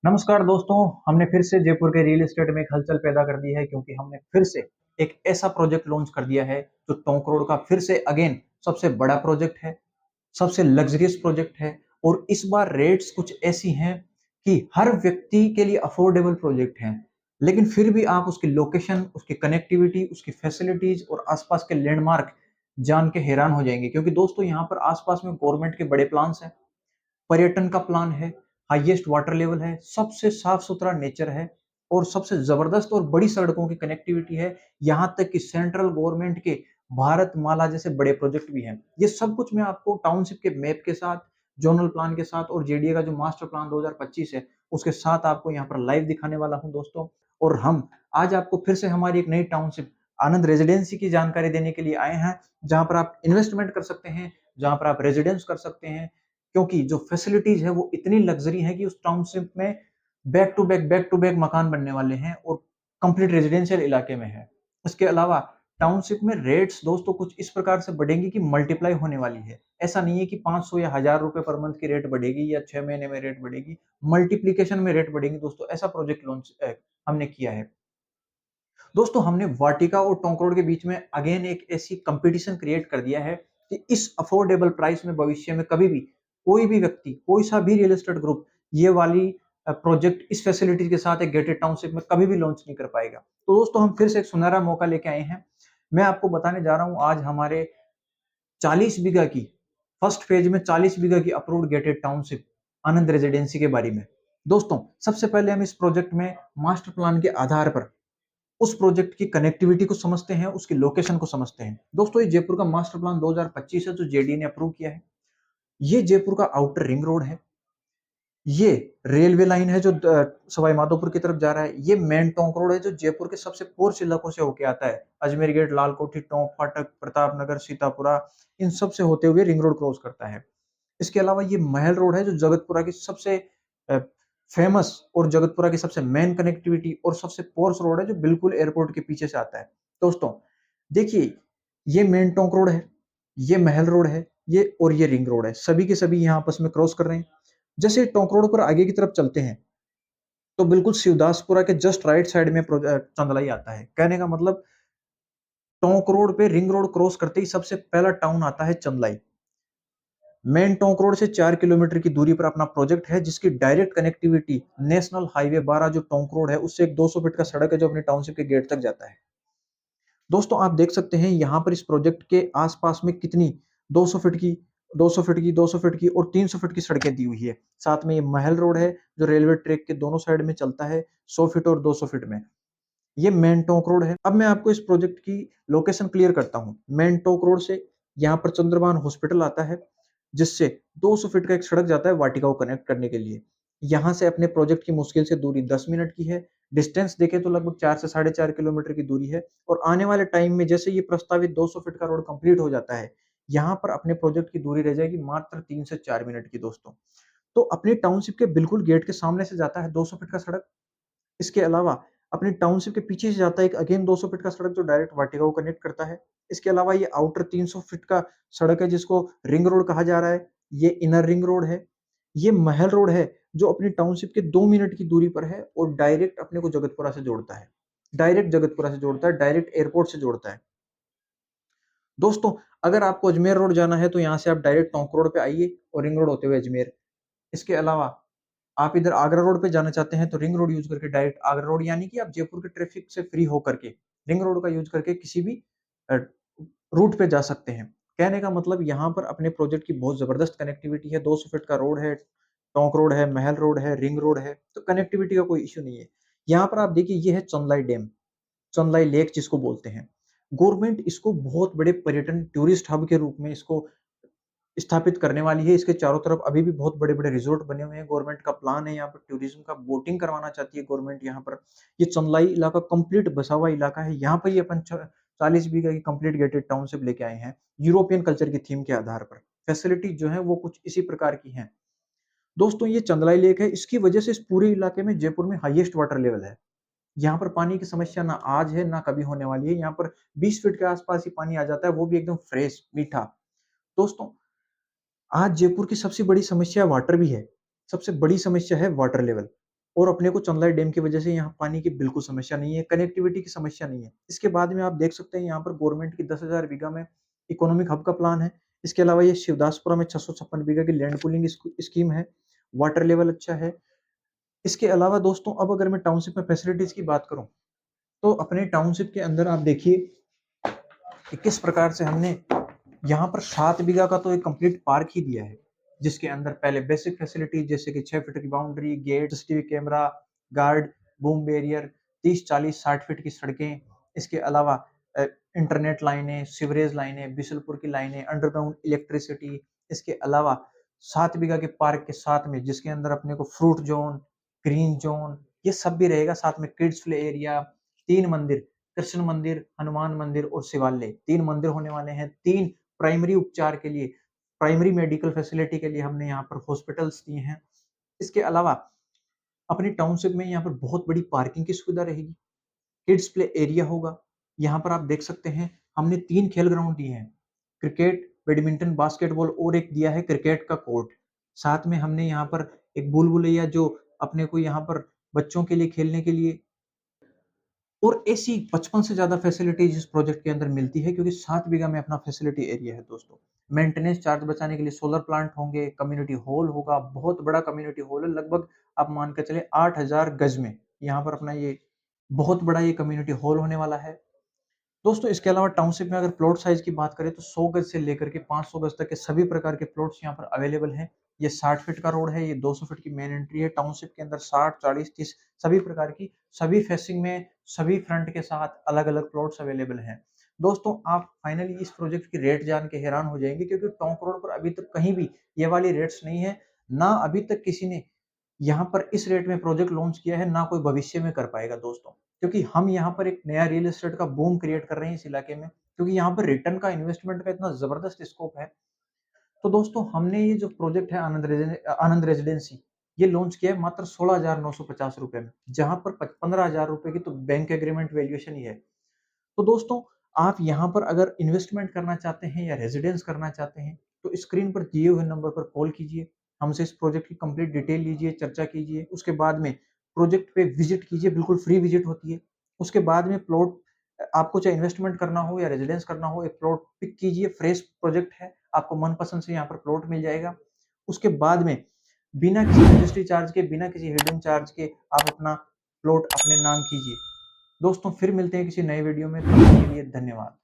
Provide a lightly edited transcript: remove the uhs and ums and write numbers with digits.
नमस्कार दोस्तों। हमने फिर से जयपुर के रियल एस्टेट में एक हलचल पैदा कर दी है क्योंकि हमने फिर से एक ऐसा प्रोजेक्ट लॉन्च कर दिया है जो टोंक रोड का फिर से अगेन सबसे बड़ा प्रोजेक्ट है, सबसे लग्जरियस प्रोजेक्ट है। और इस बार रेट्स कुछ ऐसी हैं कि हर व्यक्ति के लिए अफोर्डेबल प्रोजेक्ट हैं, लेकिन फिर भी आप उसकी लोकेशन, उसकी कनेक्टिविटी, उसकी फैसिलिटीज और आसपास के लैंडमार्क जान के हैरान हो जाएंगे। क्योंकि दोस्तों यहाँ पर आसपास में गवर्नमेंट के बड़े प्लान्स हैं, पर्यटन का प्लान है, हाईएस्ट वाटर लेवल है, सबसे साफ सुथरा नेचर है और सबसे जबरदस्त और बड़ी सड़कों की कनेक्टिविटी है। यहां तक कि सेंट्रल गवर्नमेंट के भारत माला जैसे बड़े प्रोजेक्ट भी हैं। ये सब कुछ मैं आपको टाउनशिप के मैप के साथ, जोनल प्लान के साथ और जेडीए का जो मास्टर प्लान 2025 है उसके साथ आपको यहाँ पर लाइव दिखाने वाला हूं दोस्तों। और हम आज आपको फिर से हमारी एक नई टाउनशिप आनंद रेजिडेंसी की जानकारी देने के लिए आए हैं, जहां पर आप इन्वेस्टमेंट कर सकते हैं, जहां पर आप रेजिडेंस कर सकते हैं। क्योंकि जो फैसिलिटीज है वो इतनी लग्जरी है कि उस टाउनशिप में बैक टू बैक मकान बनने वाले हैं और कंप्लीट रेजिडेंशियल इलाके में है। इसके अलावा टाउनशिप में रेट्स दोस्तों कुछ इस प्रकार से बढ़ेंगी कि मल्टीप्लाई होने वाली है। ऐसा नहीं है कि 500 या 1000 रुपए पर मंथ की रेट बढ़ेगी या 6 महीने में रेट बढ़ेगी, मल्टीप्लीकेशन में रेट बढ़ेंगी दोस्तों। ऐसा प्रोजेक्ट लॉन्च हमने किया है दोस्तों। हमने वाटिका और टोंक रोड के बीच में अगेन एक ऐसी कंपटीशन क्रिएट कर दिया है कि इस अफोर्डेबल प्राइस में भविष्य में कभी भी कोई भी व्यक्ति, कोई सा भी रियल एस्टेट ग्रुप ये वाली प्रोजेक्ट इस फैसिलिटी के साथ एक गेटेड टाउनशिप में कभी भी लॉन्च नहीं कर पाएगा। तो दोस्तों हम फिर से एक सुनहरा मौका लेके आए हैं। मैं आपको बताने जा रहा हूं आज हमारे 40 बीघा की फर्स्ट फेज में 40 बीघा की अप्रूव्ड गेटेड टाउनशिप आनंद रेजिडेंसी के बारे में। दोस्तों सबसे पहले हम इस प्रोजेक्ट में मास्टर प्लान के आधार पर उस प्रोजेक्ट की कनेक्टिविटी को समझते हैं, उसकी लोकेशन को समझते हैं। दोस्तों ये जयपुर का मास्टर प्लान 2025 है जो जेडी ने अप्रूव किया है। ये जयपुर का आउटर रिंग रोड है, ये रेलवे लाइन है जो सवाई माधोपुर की तरफ जा रहा है, ये मेन टोंक रोड है जो जयपुर के सबसे पोर्स इलाकों से होके आता है। अजमेर गेट, लाल कोठी, टोंक फाटक, प्रताप नगर, सीतापुरा, इन सब से होते हुए रिंग रोड क्रॉस करता है। इसके अलावा ये महल रोड है जो जगतपुरा की सबसे फेमस और जगतपुरा की सबसे मेन कनेक्टिविटी और सबसे पोर्स रोड है जो बिल्कुल एयरपोर्ट के पीछे से आता है। दोस्तों देखिए, ये मेन टोंक रोड है, ये महल रोड है, ये और ये रिंग रोड है, सभी के सभी यहाँ आपस में क्रॉस कर रहे हैं। जैसे टोंक रोड पर आगे की तरफ चलते हैं तो बिल्कुल शिवदासपुरा के जस्ट राइट साइड में चंदलाई आता है। कहने का मतलब टोंक रोड पे रिंग रोड क्रॉस करते ही सबसे पहला टाउन आता है चंदलाई। मेन टोंक रोड से 4 किलोमीटर की दूरी पर अपना प्रोजेक्ट है जिसकी डायरेक्ट कनेक्टिविटी नेशनल हाईवे 12 जो टोंक रोड है उससे एक 200 फीट का सड़क है जो अपने टाउनशिप के गेट तक जाता है। दोस्तों आप देख सकते हैं यहाँ पर इस प्रोजेक्ट के आसपास में कितनी 200 फीट की 200 फीट की 200 फीट की और 300 फीट की सड़कें दी हुई है। साथ में ये महल रोड है जो रेलवे ट्रैक के दोनों साइड में चलता है, 100 फीट और 200 फीट में। ये मेन टोंक रोड है। अब मैं आपको इस प्रोजेक्ट की लोकेशन क्लियर करता हूँ। मेन टोंक रोड से यहाँ पर चंद्रभान हॉस्पिटल आता है जिससे 200 फीट का एक सड़क जाता है वाटिका को कनेक्ट करने के लिए। यहाँ से अपने प्रोजेक्ट की मुश्किल से दूरी 10 मिनट की है। डिस्टेंस देखें तो लगभग 4 से 4.5 किलोमीटर की दूरी है। और आने वाले टाइम में जैसे ये प्रस्तावित 200 फीट का रोड कंप्लीट हो जाता है, यहाँ पर अपने प्रोजेक्ट की दूरी रह जाएगी मात्र 3 से 4 मिनट की दोस्तों। तो अपनी टाउनशिप के बिल्कुल गेट के सामने से जाता है 200 फीट का सड़क। इसके अलावा अपनी टाउनशिप के पीछे से जाता है एक अगेन 200 फीट का सड़क जो डायरेक्ट वाटिका को कनेक्ट करता है। इसके अलावा ये आउटर 300 फीट का सड़क है जिसको रिंग रोड कहा जा रहा है। ये इनर रिंग रोड है। ये महल रोड है जो अपनी टाउनशिप के 2 मिनट की दूरी पर है और डायरेक्ट अपने को जगतपुरा से जोड़ता है। डायरेक्ट जगतपुरा से जोड़ता है, डायरेक्ट एयरपोर्ट से जोड़ता है। दोस्तों अगर आपको अजमेर रोड जाना है तो यहाँ से आप डायरेक्ट टोंक रोड पे आइए और रिंग रोड होते हुए अजमेर। इसके अलावा आप इधर आगरा रोड पे जाना चाहते हैं तो रिंग रोड यूज करके डायरेक्ट आगरा रोड, यानी कि आप जयपुर के ट्रैफिक से फ्री होकर के रिंग रोड का यूज करके किसी भी रूट पे जा सकते हैं। कहने का मतलब यहाँ पर अपने प्रोजेक्ट की बहुत जबरदस्त कनेक्टिविटी है। 200 फीट का रोड है, टोंक रोड है, महल रोड है, रिंग रोड है, तो कनेक्टिविटी का कोई इश्यू नहीं है। यहाँ पर आप देखिए ये है चंदलाई डैम, चंदलाई लेक जिसको बोलते हैं। गवर्नमेंट इसको बहुत बड़े पर्यटन टूरिस्ट हब के रूप में इसको स्थापित करने वाली है। इसके चारों तरफ अभी भी बहुत बड़े-बड़े रिज़ॉर्ट बने हुए हैं। गवर्नमेंट का प्लान है यहाँ पर टूरिज़्म का, बोटिंग करवाना चाहती है गवर्नमेंट यहाँ पर। ये चंदलाई इलाका कंप्लीट बसा हुआ इलाका है। यहाँ पर ही अपन 40 बीघा की कंप्लीट गेटेड टाउनशिप लेके आए हैं, यूरोपियन कल्चर की थीम के आधार पर। फैसिलिटी जो है वो कुछ इसी प्रकार की हैं। दोस्तों ये चंदलाई लेक है, इसकी वजह से इस पूरे इलाके में जयपुर में हाईएस्ट वाटर लेवल है। यहाँ पर पानी की समस्या ना आज है, ना कभी होने वाली है। यहाँ पर 20 फीट के आस-पास ही पानी आ जाता है, वो भी एकदम फ्रेश, मीठा। दोस्तों आज जयपुर की सबसे बड़ी समस्या वाटर भी है। सबसे बड़ी समस्या है वाटर लेवल। और अपने को चंदलाई डैम की वजह से यहाँ पानी की बिल्कुल समस्या नहीं है, कनेक्टिविटी की समस्या नहीं है। इसके बाद में आप देख सकते हैं यहाँ पर गवर्नमेंट की 10,000 बीघा में इकोनॉमिक हब का प्लान है। इसके अलावा ये शिवदासपुरा में 656 बीघा की लैंड पूलिंग स्कीम है। वाटर लेवल अच्छा है। इसके अलावा दोस्तों अब अगर मैं टाउनशिप में फैसिलिटीज की बात करूं, तो अपने टाउनशिप के अंदर आप देखिए कि किस प्रकार से हमने यहाँ पर 7 बीघा का तो एक कंप्लीट पार्क ही दिया है, जिसके अंदर पहले बेसिक फैसिलिटी जैसे कि 6 फीट की boundary, gate, CCTV camera, guard, boom barrier, 30, 40, 60 feet की सड़कें, इसके अलावा इंटरनेट लाइनें, सीवरेज लाइनें, बिशलपुर की लाइनें, अंडरग्राउंड इलेक्ट्रिसिटी, इसके अलावा 7 बीघा के पार्क के साथ में जिसके अंदर अपने को फ्रूट जोन, ग्रीन जोन, ये सब भी रहेगा। साथ में किड्स प्ले एरिया, 3 मंदिर, कृष्ण मंदिर, हनुमान मंदिर और शिवालय, 3 मंदिर होने वाले हैं। 3 प्राइमरी उपचार के लिए, प्राइमरी मेडिकल फैसिलिटी के लिए हमने यहाँ पर हॉस्पिटल्स दिए हैं। इसके अलावा अपनी टाउनशिप में यहाँ पर बहुत बड़ी पार्किंग की सुविधा रहेगी। किड्स प्ले एरिया होगा। यहाँ पर आप देख सकते हैं हमने 3 खेल ग्राउंड दिए हैं, क्रिकेट, बैडमिंटन, बास्केटबॉल और एक दिया है क्रिकेट का कोर्ट। साथ में हमने यहाँ पर एक भूल भुलैया जो अपने को यहाँ पर बच्चों के लिए खेलने के लिए, और ऐसी 55 से ज़्यादा फैसिलिटीज इस प्रोजेक्ट के अंदर मिलती है क्योंकि 7 बीघा में अपना फैसिलिटी एरिया है दोस्तों। मेंटेनेंस चार्ज बचाने के लिए सोलर प्लांट होंगे, कम्युनिटी हॉल होगा, बहुत बड़ा कम्युनिटी हॉल है, लगभग आप मान के चले 8,000 गज में यहाँ पर अपना ये बहुत बड़ा ये कम्युनिटी हॉल होने वाला है। दोस्तों इसके अलावा टाउनशिप में अगर प्लॉट साइज की बात करें तो 100 गज से लेकर के 500 गज तक के सभी प्रकार के प्लॉट्स यहाँ पर अवेलेबल हैं। ये 60 फीट का रोड है, ये 200 फीट की मेन एंट्री है। टाउनशिप के अंदर 60, 40, 30 सभी प्रकार की, सभी फेसिंग में, सभी फ्रंट के साथ अलग अलग प्लॉट्स अवेलेबल हैं। दोस्तों आप फाइनली इस प्रोजेक्ट की रेट जान के हैरान हो जाएंगे क्योंकि टोंक रोड पर अभी तक कहीं भी ये वाली रेट्स नहीं है, ना अभी तक किसी ने यहाँ पर इस रेट में प्रोजेक्ट लॉन्च किया है, ना कोई भविष्य में कर पाएगा दोस्तों। क्योंकि हम यहाँ पर एक नया रियल एस्टेट का बूम क्रिएट कर रहे हैं इस इलाके में, क्योंकि यहाँ पर रिटर्न का, इन्वेस्टमेंट का इतना जबरदस्त स्कोप है। तो दोस्तों हमने ये जो प्रोजेक्ट है आनंद रेजिडेंसी, ये लॉन्च किया है मात्र 16,950 रुपए में, जहां पर 15,000 रुपए की तो बैंक एग्रीमेंट वैल्यूएशन ही है। तो दोस्तों आप यहाँ पर अगर इन्वेस्टमेंट करना चाहते हैं या रेजिडेंस करना चाहते हैं तो स्क्रीन पर दिए हुए नंबर पर कॉल कीजिए, हमसे इस प्रोजेक्ट की कंप्लीट डिटेल लीजिए, चर्चा कीजिए, उसके बाद में प्रोजेक्ट पे विजिट कीजिए, बिल्कुल फ्री विजिट होती है। उसके बाद में प्लॉट, आपको चाहे इन्वेस्टमेंट करना हो या रेजिडेंस करना हो, एक प्लॉट पिक कीजिए, फ्रेश प्रोजेक्ट है, आपको मनपसंद से यहाँ पर प्लॉट मिल जाएगा। उसके बाद में बिना किसी रजिस्ट्री चार्ज के, बिना किसी हिडन चार्ज के आप अपना प्लॉट अपने नाम कीजिए। दोस्तों फिर मिलते हैं किसी नए वीडियो में, तब तक के लिए धन्यवाद।